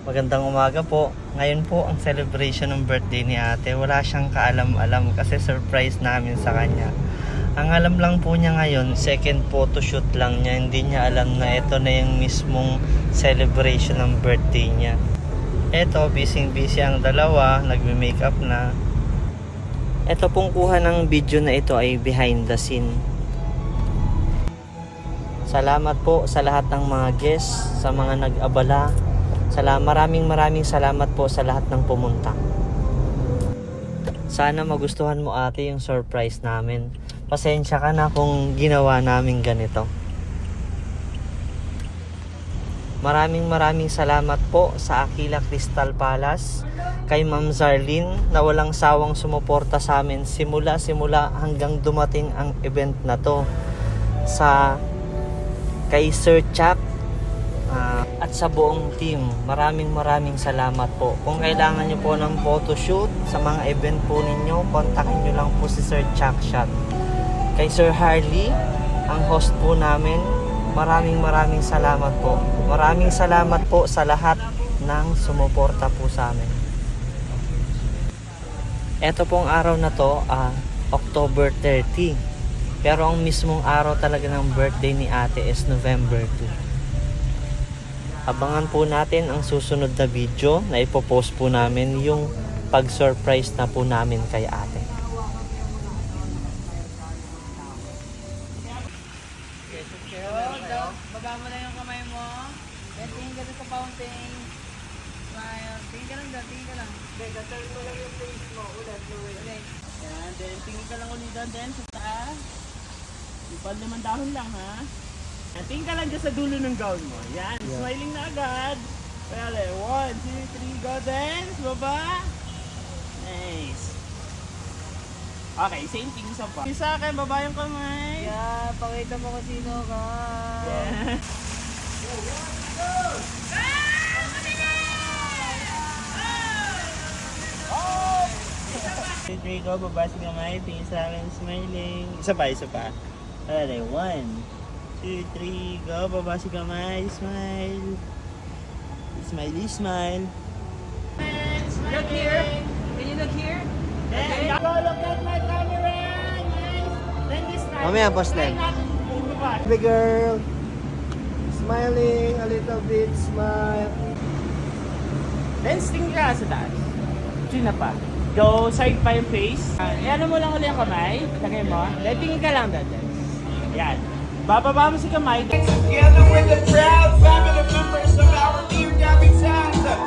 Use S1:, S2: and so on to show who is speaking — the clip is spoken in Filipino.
S1: Magandang umaga po. Ngayon po ang celebration ng birthday ni ate. Wala siyang kaalam-alam kasi surprise namin sa kanya. Ang alam lang po niya ngayon, second photoshoot lang niya. Hindi niya alam na ito na yung mismong celebration ng birthday niya. Ito, busy ang dalawa, nagme-makeup na. Ito pong kuha ng video na ito ay behind the scene. Salamat po sa lahat ng mga guests, sa mga nag-abala. Maraming salamat po sa lahat ng pumunta. Sana magustuhan mo ate yung surprise namin. Pasensya ka na kung ginawa namin ganito. Maraming salamat po sa Aquila Crystal Palace, kay Ma'am Zarlene na walang sawang sumuporta sa amin simula hanggang dumating ang event na to. Kay Sir Chuck at sa buong team, maraming salamat po. Kung kailangan nyo po ng photoshoot sa mga event po ninyo, kontakin nyo lang po si Sir Chuck Shot. Kay Sir Harley, ang host po namin, maraming salamat po. Maraming salamat po sa lahat ng sumuporta po sa amin. Ito pong araw na to, October 30. Pero ang mismong araw talaga ng birthday ni ate is November 2. Abangan po natin ang susunod na video na ipopost po namin yung pag-surprise na po namin kay ate.
S2: Baba mo lang yung kamay mo. Then tingin ka sa fountain. Smile. Tingin ka lang dyan, tingin ka lang. Then turn mo lang yung face mo. Ulit. Yan, then tingin ka lang ulit doon. Then sa taas. Ipal naman dahon lang ha. Yan, tingin ka lang dyan sa dulo ng gown mo. Yan, smiling na agad. Well, 1, 2, 3, go dance. Baba. Nice. Okay, same thing sa pa. Isa akin, baba yung kamay. Yeah, pakita mo kung sino ka. Yeah. Three, go, baba si kamay. Tingin sa akin, smiling. Isa pa. Okay, 1, 2, 3, go, baba si kamay. Smile. Smile. Look here. Can you look here? Okay. Go, look at my camera. Nice. Then this time.
S1: Mamaya, boss Len.
S3: Baby girl, smiling a little bit, smile.
S2: Then sting ka sa taas. China pa. Go side pa yung face. Ano mo lang ulit yung kamay. Lagay mo. Then tingin ka lang doon. Yan. Bababa mo si kamay.
S4: Together with the proud family members of our dear Gabby Santa.